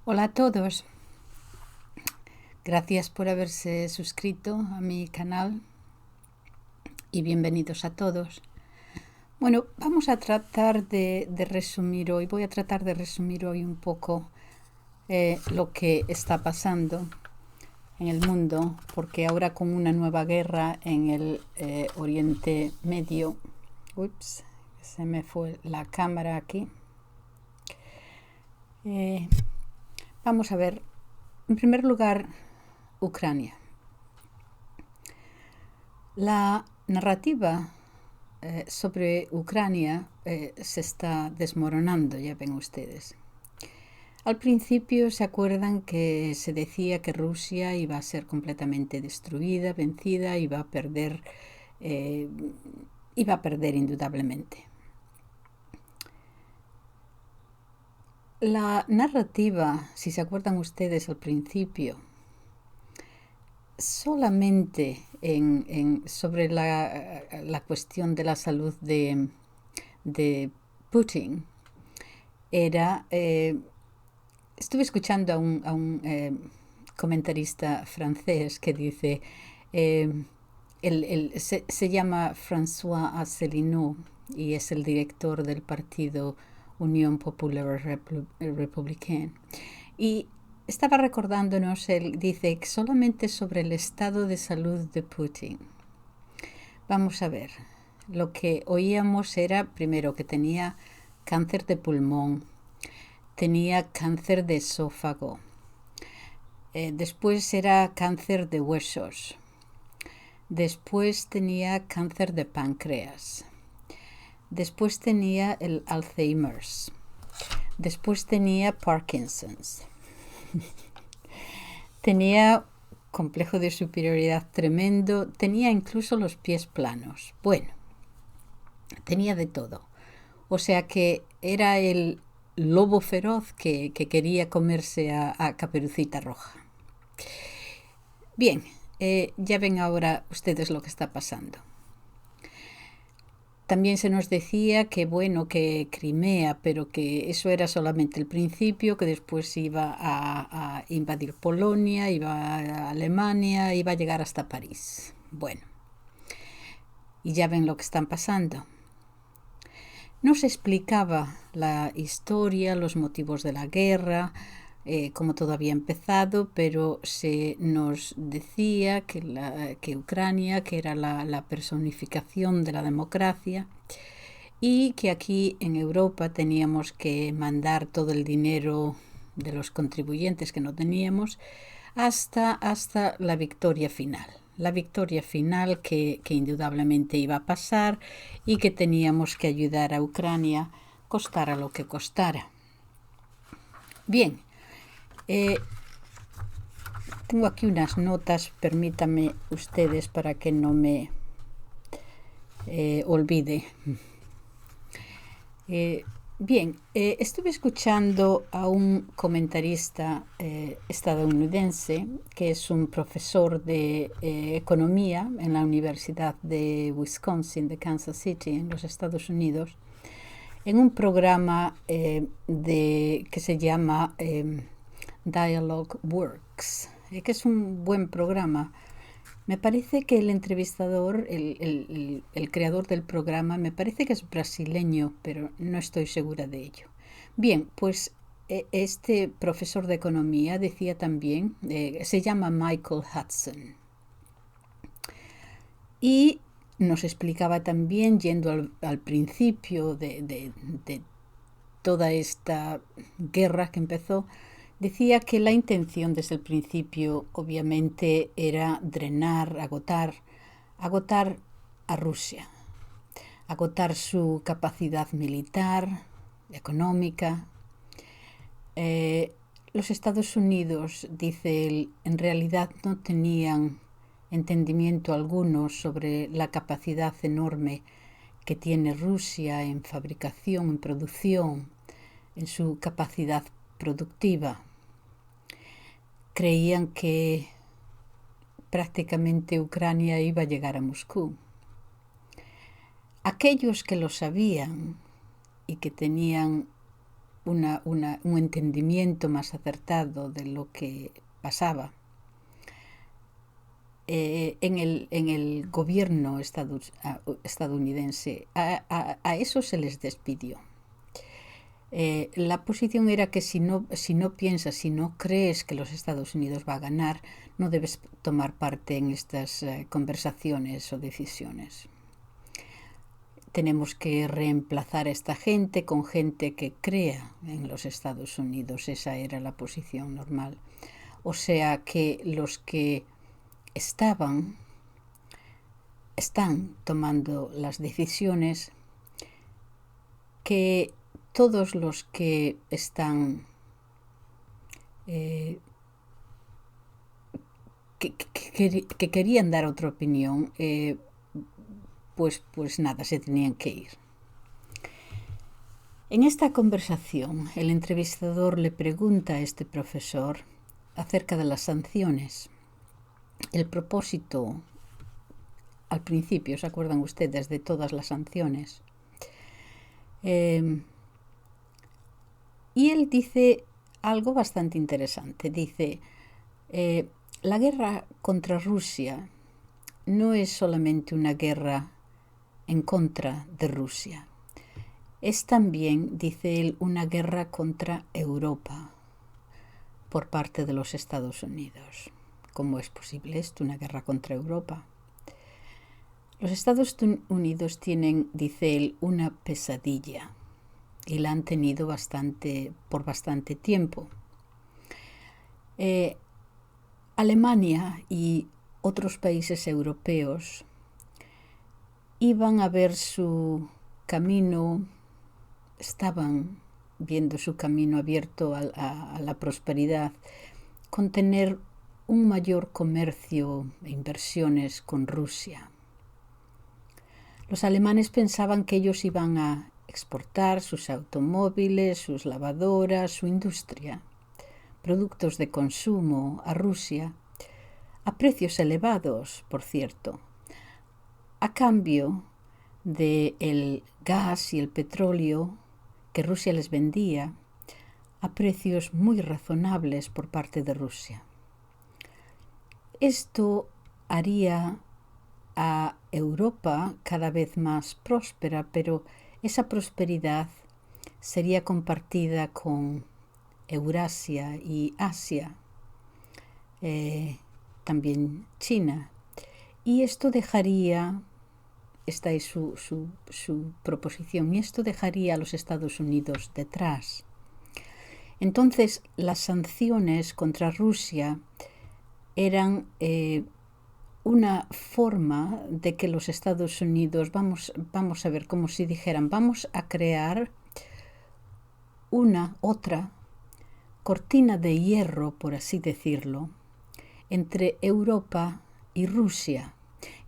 Hola a todos, gracias por haberse suscrito a mi canal y bienvenidos a todos. Bueno, vamos a tratar de resumir hoy, voy a tratar de resumir hoy un poco lo que está pasando en el mundo, porque ahora con una nueva guerra en el Oriente Medio, ups, se me fue la cámara aquí. Vamos a ver, en primer lugar, Ucrania. La narrativa sobre Ucrania se está desmoronando, ya ven ustedes. Al principio se acuerdan que se decía que Rusia iba a ser completamente destruida, vencida, iba a perder indudablemente. La narrativa, si se acuerdan ustedes al principio, solamente sobre la cuestión de la salud de Putin era... estuve escuchando a un comentarista francés que dice... se llama François Asselineau y es el director del partido Unión Popular Républicaine. Y estaba recordándonos, él dice solamente sobre el estado de salud de Putin. Vamos a ver, lo que oíamos era primero que tenía cáncer de pulmón, tenía cáncer de esófago, después era cáncer de huesos, después tenía cáncer de páncreas, después tenía el Alzheimer's, después tenía Parkinson's, tenía complejo de superioridad tremendo, tenía incluso los pies planos. Bueno, tenía de todo. O sea que era el lobo feroz que quería comerse a Caperucita Roja. Bien, ya ven ahora ustedes lo que está pasando. También se nos decía que bueno, que Crimea, pero que eso era solamente el principio, que después iba a invadir Polonia, iba a Alemania, iba a llegar hasta París. Bueno, y ya ven lo que están pasando. No se explicaba la historia, los motivos de la guerra, cómo todo había empezado, pero se nos decía que Ucrania, que era la personificación de la democracia, y que aquí en Europa teníamos que mandar todo el dinero de los contribuyentes que no teníamos hasta la victoria final. La victoria final que indudablemente iba a pasar y que teníamos que ayudar a Ucrania, costara lo que costara. Bien, tengo aquí unas notas, permítanme ustedes para que no me olvide. Bien, estuve escuchando a un comentarista estadounidense que es un profesor de economía en la Universidad de Wisconsin, de Kansas City, en los Estados Unidos, en un programa que se llama Dialogue Works, que es un buen programa. Me parece que el entrevistador, el creador del programa, me parece que es brasileño, pero no estoy segura de ello. Bien, pues este profesor de economía decía también, se llama Michael Hudson, y nos explicaba también, yendo al principio de toda esta guerra que empezó, decía que la intención desde el principio obviamente era drenar, agotar a Rusia, agotar su capacidad militar, económica. Los Estados Unidos, dice él, en realidad no tenían entendimiento alguno sobre la capacidad enorme que tiene Rusia en fabricación, en producción, en su capacidad productiva. Creían que prácticamente Ucrania iba a llegar a Moscú. Aquellos que lo sabían y que tenían un entendimiento más acertado de lo que pasaba. En el gobierno estadounidense, a eso se les despidió. La posición era que si no piensas, si no crees que los Estados Unidos va a ganar, no debes tomar parte en estas conversaciones o decisiones. Tenemos que reemplazar a esta gente con gente que crea en los Estados Unidos. Esa era la posición normal. O sea que los que están tomando las decisiones, que todos los que están que querían dar otra opinión, pues nada, se tenían que ir. En esta conversación, el entrevistador le pregunta a este profesor acerca de las sanciones. El propósito, al principio, ¿se acuerdan ustedes de todas las sanciones? Y él dice algo bastante interesante. Dice, la guerra contra Rusia no es solamente una guerra en contra de Rusia. Es también, dice él, una guerra contra Europa por parte de los Estados Unidos. ¿Cómo es posible esto, una guerra contra Europa? Los Estados Unidos tienen, dice él, una pesadilla y la han tenido por bastante tiempo. Alemania y otros países europeos iban a ver su camino, estaban viendo su camino abierto a la prosperidad, con tener un mayor comercio e inversiones con Rusia. Los alemanes pensaban que ellos iban a exportar sus automóviles, sus lavadoras, su industria, productos de consumo a Rusia, a precios elevados, por cierto, a cambio del gas y el petróleo que Rusia les vendía a precios muy razonables por parte de Rusia. Esto haría a Europa cada vez más próspera, pero esa prosperidad sería compartida con Eurasia y Asia, también China. Y esto dejaría, esta es su proposición, y esto dejaría a los Estados Unidos detrás. Entonces, las sanciones contra Rusia eran una forma de que los Estados Unidos, vamos a ver, como si dijeran, vamos a crear otra cortina de hierro, por así decirlo, entre Europa y Rusia.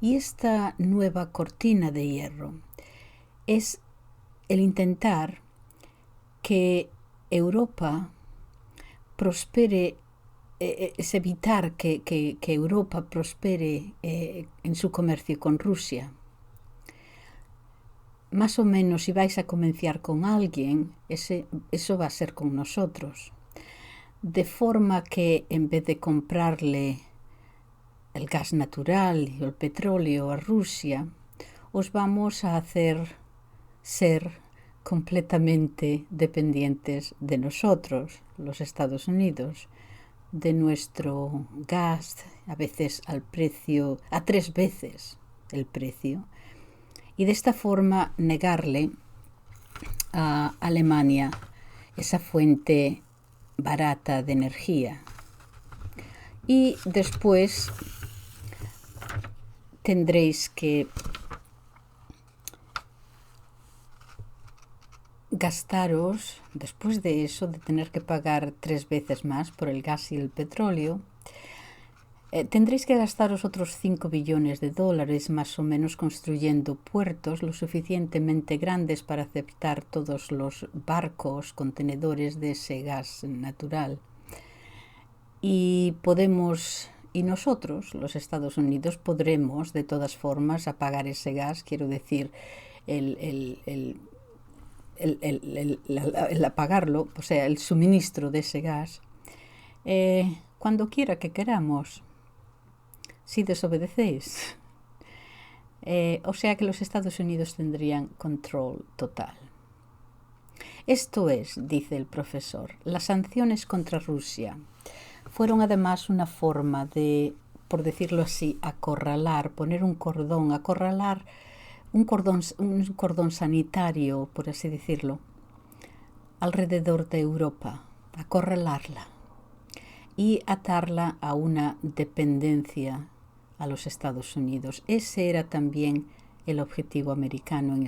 Y esta nueva cortina de hierro es el intentar que Europa prospere, es evitar que Europa prospere en su comercio con Rusia. Más o menos, si vais a comerciar con alguien, eso va a ser con nosotros. De forma que en vez de comprarle el gas natural y el petróleo a Rusia, os vamos a hacer ser completamente dependientes de nosotros, los Estados Unidos, de nuestro gas, a veces a 3 veces el precio, y de esta forma negarle a Alemania esa fuente barata de energía. Y después tendréis que gastaros, después de eso, de tener que pagar 3 veces más por el gas y el petróleo, tendréis que gastaros otros 5 billones de dólares más o menos construyendo puertos lo suficientemente grandes para aceptar todos los barcos, contenedores de ese gas natural. Y nosotros, los Estados Unidos, podremos de todas formas apagar ese gas, quiero decir, el apagarlo, o sea, el suministro de ese gas, cuando quiera que queramos, si desobedecéis. O sea que los Estados Unidos tendrían control total. Esto es, dice el profesor, las sanciones contra Rusia fueron además una forma de, por decirlo así, acorralar, poner un cordón, acorralar un cordón sanitario, por así decirlo, alrededor de Europa, acorralarla y atarla a una dependencia a los Estados Unidos. Ese era también el objetivo americano en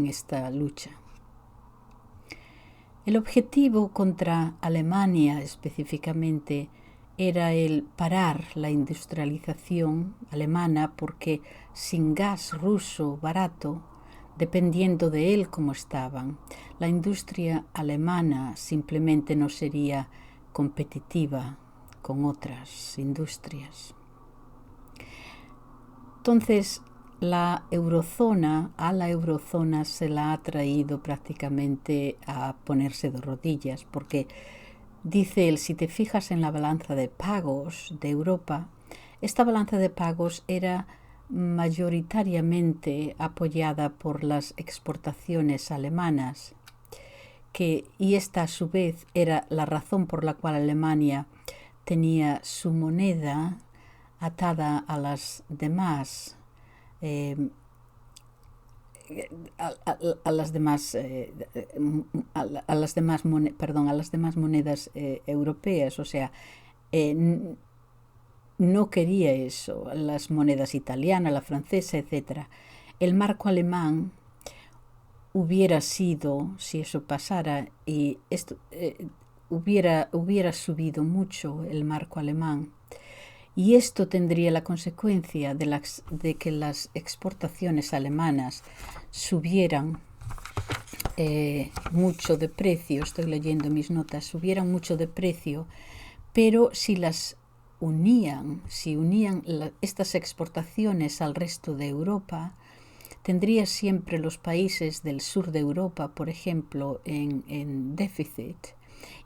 esta lucha. El objetivo contra Alemania específicamente era el parar la industrialización alemana, porque sin gas ruso barato, dependiendo de él como estaban, la industria alemana simplemente no sería competitiva con otras industrias. Entonces, a la eurozona se la ha traído prácticamente a ponerse de rodillas, porque dice él, si te fijas en la balanza de pagos de Europa, esta balanza de pagos era mayoritariamente apoyada por las exportaciones alemanas, y esta a su vez era la razón por la cual Alemania tenía su moneda atada a las demás a las demás monedas europeas, o sea, no quería eso, las monedas italianas, la francesa, etc. El marco alemán hubiera sido, si eso pasara, y esto hubiera subido mucho el marco alemán, y esto tendría la consecuencia de que las exportaciones alemanas subieran mucho de precio. Estoy leyendo mis notas, subieran mucho de precio, pero si unían estas exportaciones al resto de Europa, tendría siempre los países del sur de Europa, por ejemplo, en déficit,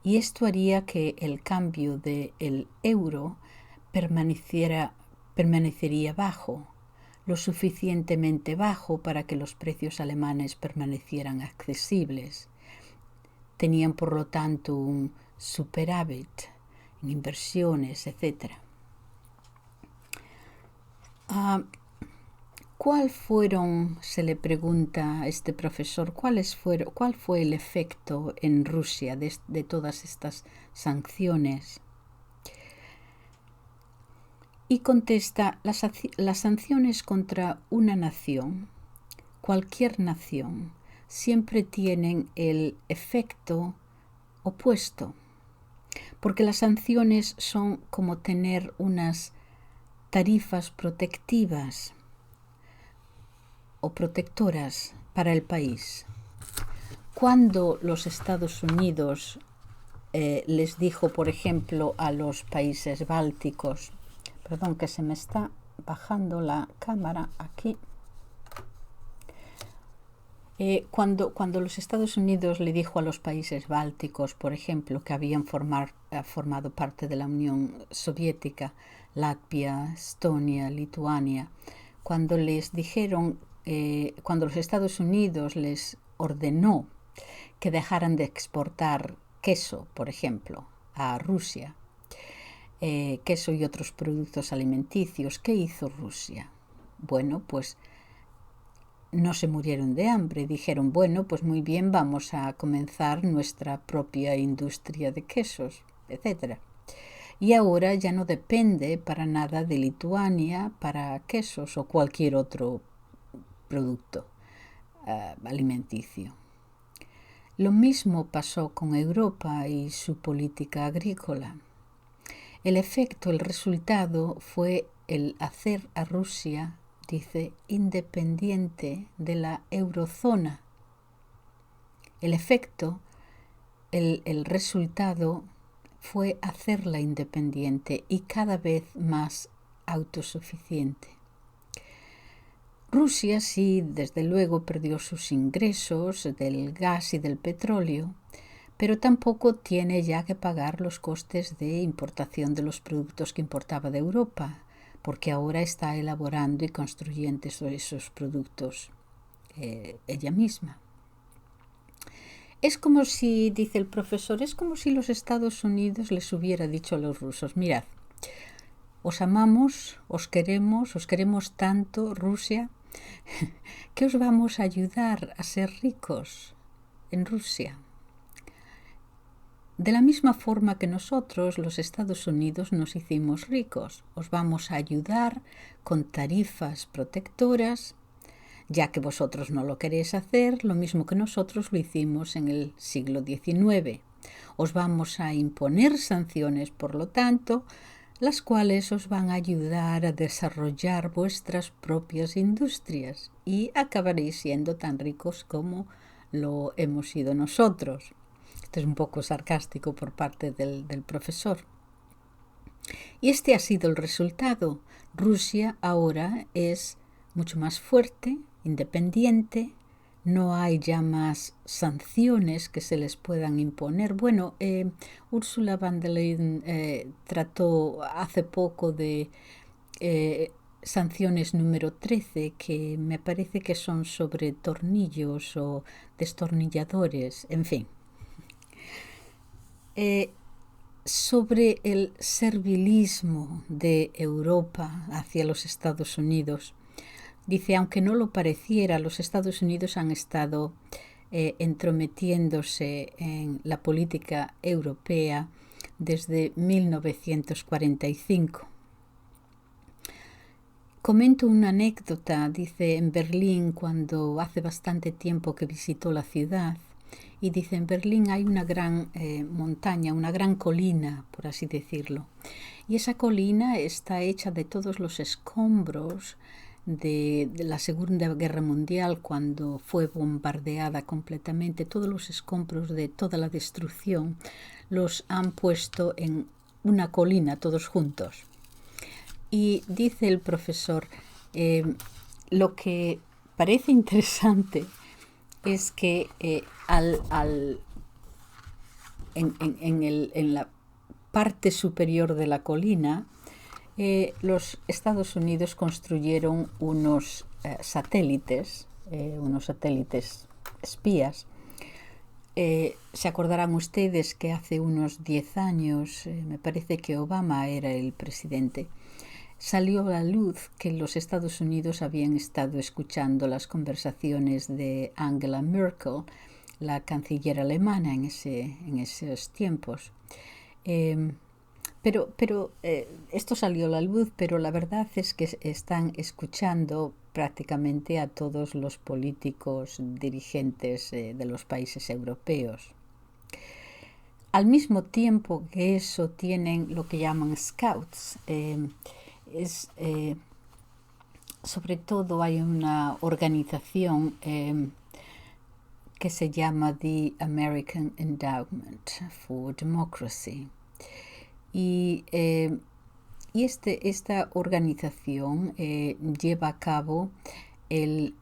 y esto haría que el cambio del euro permanecería bajo, lo suficientemente bajo para que los precios alemanes permanecieran accesibles. Tenían, por lo tanto, un superávit en inversiones, etc. Se le pregunta a este profesor, ¿cuál fue el efecto en Rusia de todas estas sanciones? Y contesta, las sanciones contra una nación, cualquier nación, siempre tienen el efecto opuesto, porque las sanciones son como tener unas tarifas protectivas o protectoras para el país. Cuando los Estados Unidos les dijo, por ejemplo, a los países bálticos, perdón, que se me está bajando la cámara aquí. Cuando los Estados Unidos le dijo a los países bálticos, por ejemplo, que habían formado parte de la Unión Soviética, Latvia, Estonia, Lituania, cuando les dijeron, cuando los Estados Unidos les ordenó que dejaran de exportar queso, por ejemplo, a Rusia, queso y otros productos alimenticios, ¿qué hizo Rusia? Bueno, pues no se murieron de hambre. Dijeron, bueno, pues muy bien, vamos a comenzar nuestra propia industria de quesos, etc. Y ahora ya no depende para nada de Lituania para quesos o cualquier otro producto alimenticio. Lo mismo pasó con Europa y su política agrícola. El efecto, el resultado fue el hacer a Rusia, dice, independiente de la eurozona. El efecto, el resultado fue hacerla independiente y cada vez más autosuficiente. Rusia sí, desde luego, perdió sus ingresos del gas y del petróleo, pero tampoco tiene ya que pagar los costes de importación de los productos que importaba de Europa, porque ahora está elaborando y construyendo esos productos ella misma. Es como si, dice el profesor, es como si los Estados Unidos les hubiera dicho a los rusos: mirad, os amamos, os queremos tanto, Rusia, que os vamos a ayudar a ser ricos en Rusia. De la misma forma que nosotros, los Estados Unidos, nos hicimos ricos, os vamos a ayudar con tarifas protectoras, ya que vosotros no lo queréis hacer, lo mismo que nosotros lo hicimos en el siglo XIX. Os vamos a imponer sanciones, por lo tanto, las cuales os van a ayudar a desarrollar vuestras propias industrias y acabaréis siendo tan ricos como lo hemos sido nosotros. Esto es un poco sarcástico por parte del profesor. Y este ha sido el resultado. Rusia ahora es mucho más fuerte, independiente, no hay ya más sanciones que se les puedan imponer. Bueno, Ursula von der Leyen trató hace poco de sanciones número 13, que me parece que son sobre tornillos o destornilladores, en fin. Sobre el servilismo de Europa hacia los Estados Unidos. Dice, aunque no lo pareciera, los Estados Unidos han estado entrometiéndose en la política europea desde 1945. Comento una anécdota, dice, en Berlín, cuando hace bastante tiempo que visitó la ciudad, y dice, en Berlín hay una gran montaña, una gran colina, por así decirlo, y esa colina está hecha de todos los escombros de la Segunda Guerra Mundial, cuando fue bombardeada completamente. Todos los escombros de toda la destrucción los han puesto en una colina todos juntos. Y dice el profesor, lo que parece interesante es que en la parte superior de la colina, los Estados Unidos construyeron unos satélites espías. Se acordarán ustedes que hace unos 10 años, me parece que Obama era el presidente, salió a la luz que los Estados Unidos habían estado escuchando las conversaciones de Angela Merkel, la canciller alemana en esos tiempos. Pero esto salió a la luz, pero la verdad es que están escuchando prácticamente a todos los políticos dirigentes de los países europeos. Al mismo tiempo que eso, tienen lo que llaman scouts. Sobre todo hay una organización que se llama The American Endowment for Democracy. Y esta organización lleva a cabo el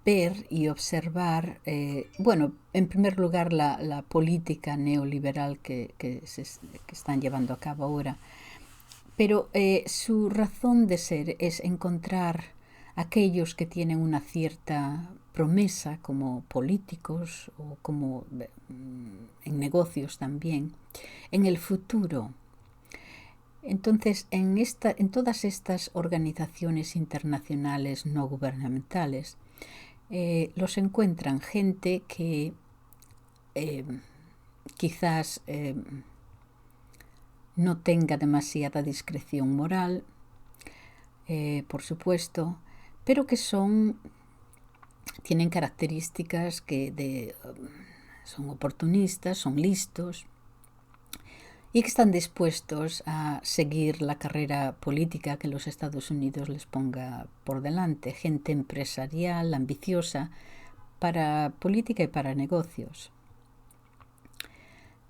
ver y observar, en primer lugar, la política neoliberal que están llevando a cabo ahora. Pero su razón de ser es encontrar aquellos que tienen una cierta promesa como políticos o como en negocios también, en el futuro. Entonces, en todas estas organizaciones internacionales no gubernamentales, los encuentran gente que quizás no tenga demasiada discreción moral, por supuesto, pero que tienen características que son oportunistas, son listos y que están dispuestos a seguir la carrera política que los Estados Unidos les ponga por delante. Gente empresarial, ambiciosa, para política y para negocios.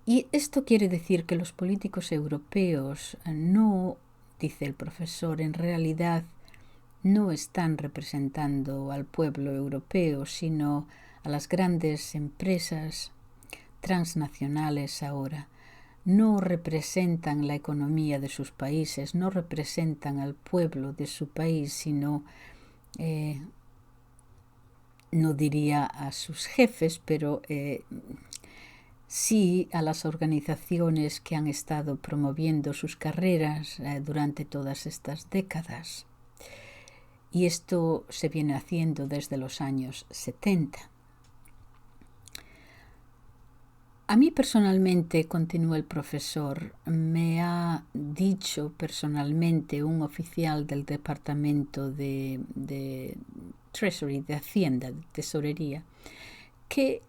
Y esto quiere decir que los políticos europeos no, dice el profesor, en realidad no están representando al pueblo europeo, sino a las grandes empresas transnacionales ahora. No representan la economía de sus países, no representan al pueblo de su país, sino, no diría a sus jefes, pero sí a las organizaciones que han estado promoviendo sus carreras durante todas estas décadas. Y esto se viene haciendo desde los años 70. A mí personalmente, continúa el profesor, me ha dicho personalmente un oficial del Departamento de Treasury, de Hacienda, de Tesorería, que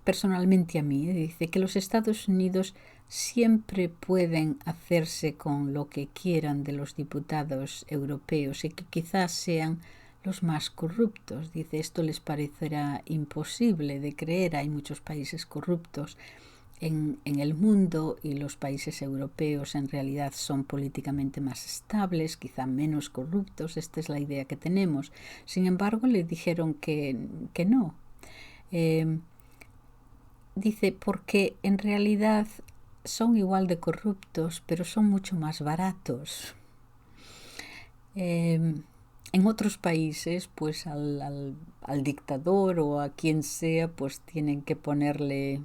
personalmente a mí dice que los Estados Unidos siempre pueden hacerse con lo que quieran de los diputados europeos y que quizás sean los más corruptos. Dice, esto les parecerá imposible de creer. Hay muchos países corruptos en el mundo y los países europeos en realidad son políticamente más estables, quizá menos corruptos. Esta es la idea que tenemos. Sin embargo, le dijeron que no. Dice, porque en realidad son igual de corruptos, pero son mucho más baratos. En otros países, pues al dictador o a quien sea, pues tienen que ponerle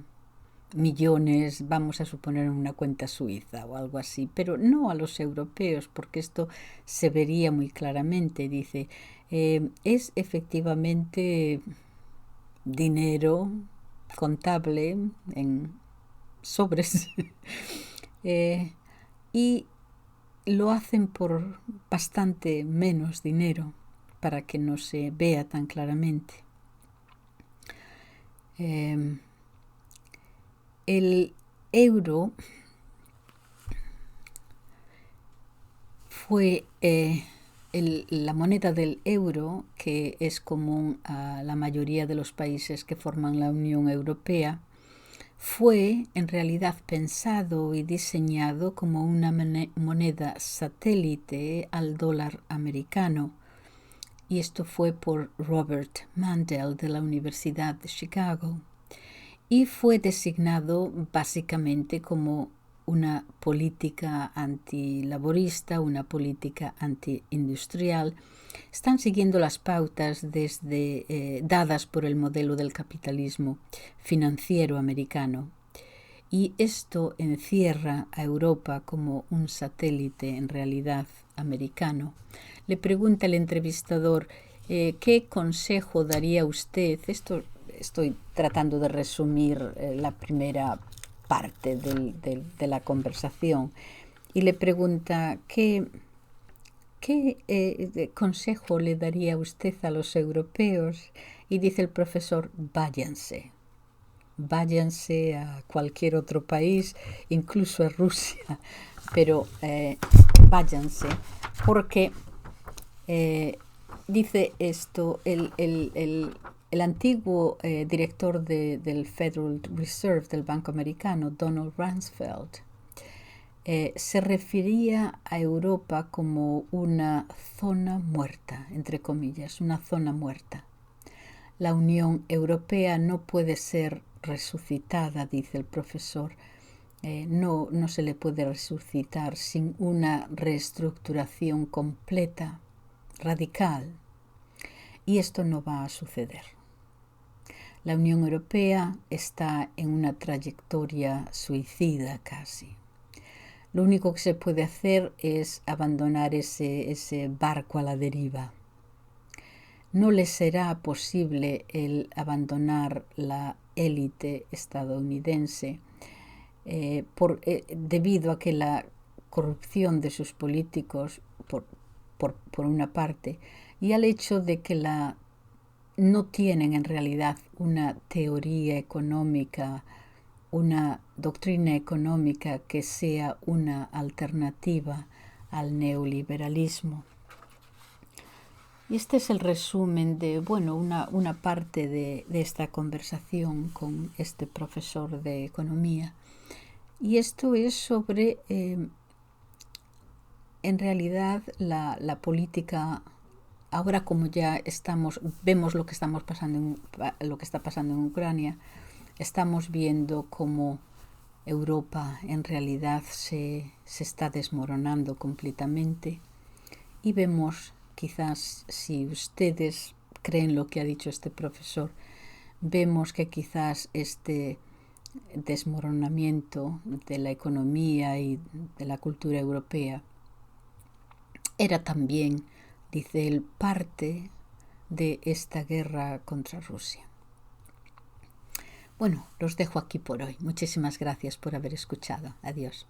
millones, vamos a suponer, en una cuenta suiza o algo así, pero no a los europeos, porque esto se vería muy claramente. Dice, es efectivamente dinero contable en sobres y lo hacen por bastante menos dinero para que no se vea tan claramente. El euro fue la moneda del euro, que es común a la mayoría de los países que forman la Unión Europea, fue en realidad pensado y diseñado como una moneda satélite al dólar americano. Y esto fue por Robert Mundell de la Universidad de Chicago. Y fue designado básicamente como una política antilaborista, una política antiindustrial. Están siguiendo las pautas dadas por el modelo del capitalismo financiero americano. Y esto encierra a Europa como un satélite en realidad americano. Le pregunta el entrevistador, ¿qué consejo daría usted? Esto estoy tratando de resumir la primera parte de la conversación. Y le pregunta, ¿qué consejo le daría usted a los europeos? Y dice el profesor, váyanse a cualquier otro país, incluso a Rusia, pero váyanse, porque dice esto, el antiguo director del Federal Reserve, del Banco Americano, Donald Rumsfeld, se refería a Europa como una zona muerta, entre comillas, una zona muerta. La Unión Europea no puede ser resucitada, dice el profesor. No se le puede resucitar sin una reestructuración completa, radical. Y esto no va a suceder. La Unión Europea está en una trayectoria suicida casi. Lo único que se puede hacer es abandonar ese barco a la deriva. No les será posible el abandonar la élite estadounidense debido a que la corrupción de sus políticos, por una parte, y al hecho de que no tienen en realidad una teoría económica, una doctrina económica que sea una alternativa al neoliberalismo. Y este es el resumen de, una parte de esta conversación con este profesor de economía. Y esto es sobre en realidad la política, ahora como ya vemos lo que estamos pasando lo que está pasando en Ucrania, estamos viendo cómo Europa en realidad se está desmoronando completamente y vemos, quizás si ustedes creen lo que ha dicho este profesor, vemos que quizás este desmoronamiento de la economía y de la cultura europea era también, dice él, parte de esta guerra contra Rusia. Bueno, los dejo aquí por hoy. Muchísimas gracias por haber escuchado. Adiós.